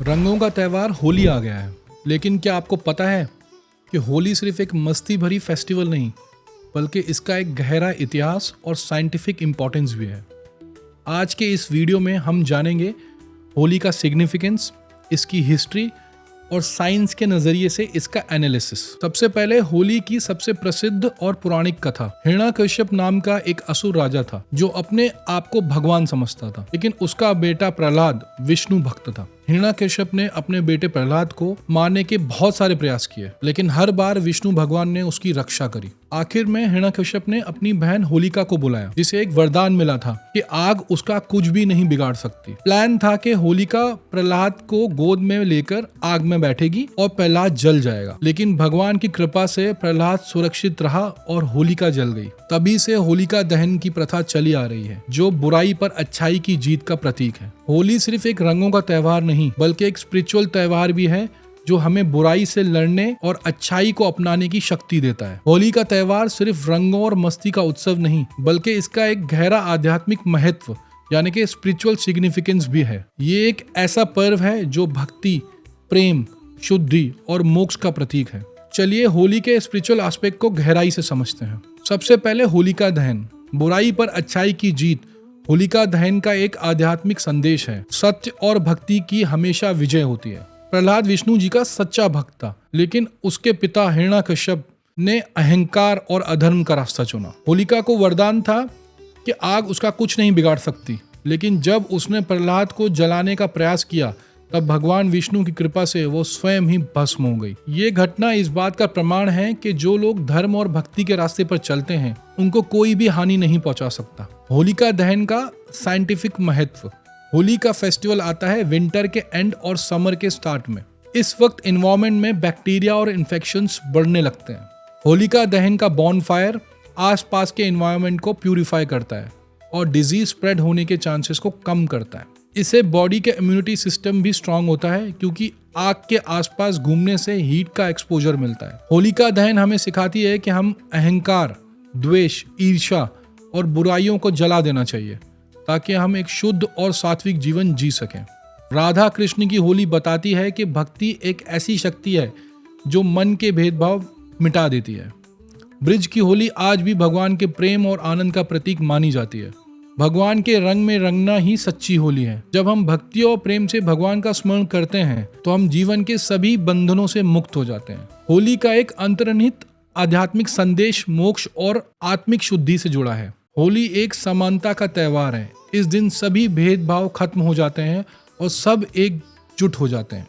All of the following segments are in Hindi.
रंगों का त्यौहार होली आ गया है, लेकिन क्या आपको पता है कि होली सिर्फ एक मस्ती भरी फेस्टिवल नहीं, बल्कि इसका एक गहरा इतिहास और साइंटिफिक इम्पोर्टेंस भी है। आज के इस वीडियो में हम जानेंगे होली का सिग्निफिकेंस, इसकी हिस्ट्री और साइंस के नजरिए से इसका एनालिसिस। सबसे पहले होली की सबसे प्रसिद्ध और पौराणिक कथा। हिरण्यकश्यप नाम का एक असुर राजा था जो अपने आप को भगवान समझता था, लेकिन उसका बेटा प्रहलाद विष्णु भक्त था। हिरण्यकश्यप ने अपने बेटे प्रहलाद को मारने के बहुत सारे प्रयास किए, लेकिन हर बार विष्णु भगवान ने उसकी रक्षा करी। आखिर में हिरण्यकश्यप ने अपनी बहन होलिका को बुलाया, जिसे एक वरदान मिला था कि आग उसका कुछ भी नहीं बिगाड़ सकती। प्लान था कि होलिका प्रहलाद को गोद में लेकर आग में बैठेगी और प्रहलाद जल जाएगा, लेकिन भगवान की कृपा से प्रहलाद सुरक्षित रहा और होलिका जल गई। तभी से होलिका दहन की प्रथा चली आ रही है, जो बुराई पर अच्छाई की जीत का प्रतीक है। होली सिर्फ एक रंगों का त्यौहार नहीं, बल्कि एक स्पिरिचुअल त्यौहार भी है जो हमें बुराई से लड़ने और अच्छाई को अपनाने की शक्ति देता है। होली का त्यौहार सिर्फ रंगों और मस्ती का उत्सव नहीं, बल्कि इसका एक गहरा आध्यात्मिक महत्व यानी कि स्पिरिचुअल सिग्निफिकेंस भी है। ये एक ऐसा पर्व है जो भक्ति, प्रेम, शुद्धि और मोक्ष का प्रतीक है। चलिए होली के स्पिरिचुअल एस्पेक्ट को गहराई से समझते हैं। सबसे पहले होलिका दहन, बुराई पर अच्छाई की जीत। होलिका दहन का एक आध्यात्मिक संदेश है। सत्य और भक्ति की हमेशा विजय होती है। प्रहलाद विष्णु जी का सच्चा भक्त था, लेकिन उसके पिता हिरण्यकश्यप ने अहंकार और अधर्म का रास्ता चुना। होलिका को वरदान था कि आग उसका कुछ नहीं बिगाड़ सकती, लेकिन जब उसने प्रहलाद को जलाने का प्रयास किया, तब भगवान विष्णु की कृपा से वो स्वयं ही भस्म हो गई। ये घटना इस बात का प्रमाण है कि जो लोग धर्म और भक्ति के रास्ते पर चलते हैं, उनको कोई भी हानि नहीं पहुंचा सकता। होलिका दहन का साइंटिफिक महत्व। होली का फेस्टिवल आता है विंटर के एंड और समर के स्टार्ट में। इस वक्त एनवायरनमेंट में बैक्टीरिया और इन्फेक्शंस बढ़ने लगते हैं। होलिका दहन का बॉनफायर आसपास के एनवायरनमेंट को प्यूरिफाई करता है और डिजीज स्प्रेड होने के चांसेस को कम करता है। इससे बॉडी के इम्यूनिटी सिस्टम भी स्ट्रांग होता है, क्योंकि आग के आसपास घूमने से हीट का एक्सपोजर मिलता है। होलिका दहन हमें सिखाती है कि हम अहंकार, द्वेष, ईर्ष्या और बुराइयों को जला देना चाहिए, ताकि हम एक शुद्ध और सात्विक जीवन जी सकें। राधा कृष्ण की होली बताती है कि भक्ति एक ऐसी शक्ति है जो मन के भेदभाव मिटा देती है। ब्रिज की होली आज भी भगवान के प्रेम और आनंद का प्रतीक मानी जाती है। भगवान के रंग में रंगना ही सच्ची होली है। जब हम भक्ति और प्रेम से भगवान का स्मरण करते हैं, तो हम जीवन के सभी बंधनों से मुक्त हो जाते हैं। होली का एक अंतर्निहित आध्यात्मिक संदेश मोक्ष और आत्मिक शुद्धि से जुड़ा है। होली एक समानता का त्यौहार है। इस दिन सभी भेदभाव खत्म हो जाते हैं और सब एकजुट हो जाते हैं।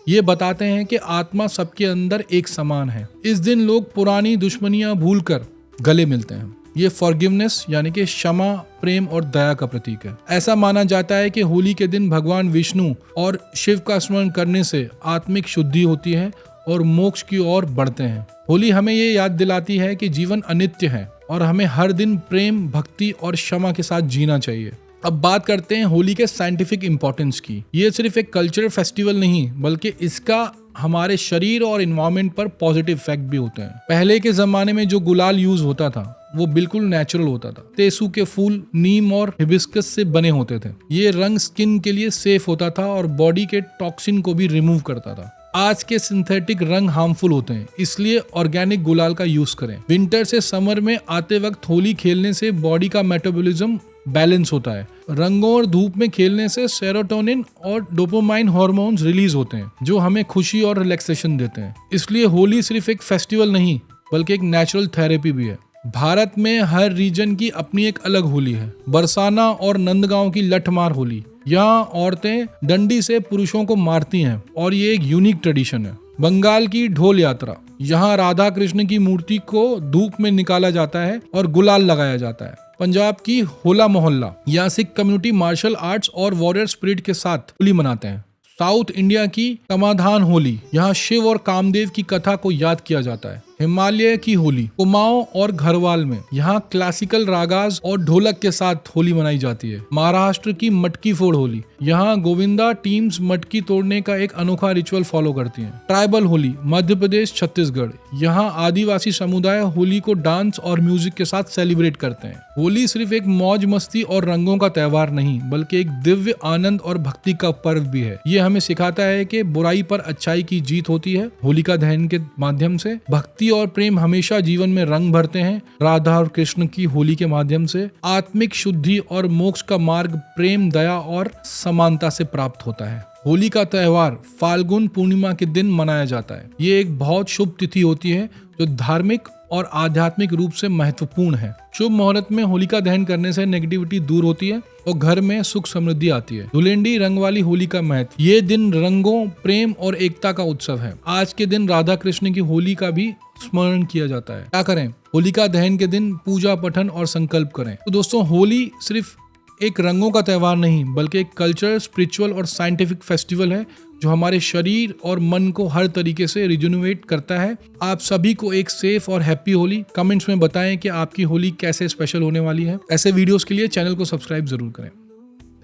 ये बताते हैं कि आत्मा सबके अंदर एक समान है। इस दिन लोग पुरानी दुश्मनियां भूलकर गले मिलते हैं। ये फॉरगिवनेस यानी कि क्षमा, प्रेम और दया का प्रतीक है। ऐसा माना जाता है कि होली के दिन भगवान विष्णु और शिव का स्मरण करने से आत्मिक शुद्धि होती है और मोक्ष की ओर बढ़ते हैं। होली हमें ये याद दिलाती है कि जीवन अनित्य है और हमें हर दिन प्रेम, भक्ति और क्षमा के साथ जीना चाहिए। अब बात करते हैं होली के साइंटिफिक इम्पोर्टेंस की। ये सिर्फ एक कल्चरल फेस्टिवल नहीं, बल्कि इसका हमारे शरीर और एनवायरनमेंट पर पॉजिटिव इफेक्ट भी होते हैं। पहले के जमाने में जो गुलाल यूज होता था, वो बिल्कुल नेचुरल होता था। तेसू के फूल, नीम और हिबिस्कस से बने होते थे। ये रंग स्किन के लिए सेफ होता था और बॉडी के टॉक्सिन को भी रिमूव करता था। आज के सिंथेटिक रंग हार्मफुल होते हैं, इसलिए ऑर्गेनिक गुलाल का यूज करें। विंटर से समर में आते वक्त होली खेलने से बॉडी का मेटाबॉलिज्म बैलेंस होता है। रंगों और धूप में खेलने से सेरोटोनिन और डोपामाइन हार्मोन्स रिलीज होते हैं, जो हमें खुशी और रिलैक्सेशन देते हैं। इसलिए होली सिर्फ एक फेस्टिवल नहीं, बल्कि एक नेचुरल थेरेपी भी है। भारत में हर रीजन की अपनी एक अलग होली है। बरसाना और नंदगांव की लठमार होली, यहाँ औरतें डंडी से पुरुषों को मारती हैं और ये एक यूनिक ट्रेडिशन है। बंगाल की ढोल यात्रा, यहाँ राधा कृष्ण की मूर्ति को धूप में निकाला जाता है और गुलाल लगाया जाता है। पंजाब की होला मोहल्ला, यहाँ सिख कम्युनिटी मार्शल आर्ट्स और वॉरियर स्पिरिट के साथ होली मनाते हैं। साउथ इंडिया की समाधान होली, यहाँ शिव और कामदेव की कथा को याद किया जाता है। हिमालय की होली कुमाऊं और घरवाल में यहाँ क्लासिकल रागाज और ढोलक के साथ होली मनाई जाती है। महाराष्ट्र की मटकी फोड़ होली, यहाँ गोविंदा टीम्स मटकी तोड़ने का एक अनोखा रिचुअल फॉलो करती हैं। ट्राइबल होली मध्य प्रदेश छत्तीसगढ़, यहाँ आदिवासी समुदाय होली को डांस और म्यूजिक के साथ सेलिब्रेट करते हैं। होली सिर्फ एक मौज मस्ती और रंगों का त्योहार नहीं बल्कि एक दिव्य आनंद और भक्ति का पर्व भी है। ये हमें सिखाता है कि बुराई पर अच्छाई की जीत होती है। होलिका दहन के माध्यम से भक्ति और प्रेम हमेशा जीवन में रंग भरते हैं। राधा और कृष्ण की होली के माध्यम से आत्मिक शुद्धि और मोक्ष का मार्ग प्रेम, दया और समानता से प्राप्त होता है। होली का त्योहार फाल्गुन पूर्णिमा के दिन मनाया जाता है। ये एक बहुत शुभ तिथि होती है जो धार्मिक और आध्यात्मिक रूप से महत्वपूर्ण है। शुभ मुहूर्त में होलिका दहन करने से नेगेटिविटी दूर होती है और घर में सुख समृद्धि आती है। धुलेंडी रंग वाली होली का महत्व, ये दिन रंगों, प्रेम और एकता का उत्सव है। आज के दिन राधा कृष्ण की होली का भी स्मरण किया जाता है। क्या करें? होलिका दहन के दिन पूजा पठन और संकल्प करें। तो दोस्तों, होली सिर्फ एक रंगों का त्योहार नहीं बल्कि एक कल्चर, स्पिरिचुअल और साइंटिफिक फेस्टिवल है जो हमारे शरीर और मन को हर तरीके से रिजुनोवेट करता है। आप सभी को एक सेफ और हैप्पी होली। कमेंट्स में बताएं कि आपकी होली कैसे स्पेशल होने वाली है। ऐसे वीडियोस के लिए चैनल को सब्सक्राइब जरूर करें।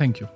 Thank you.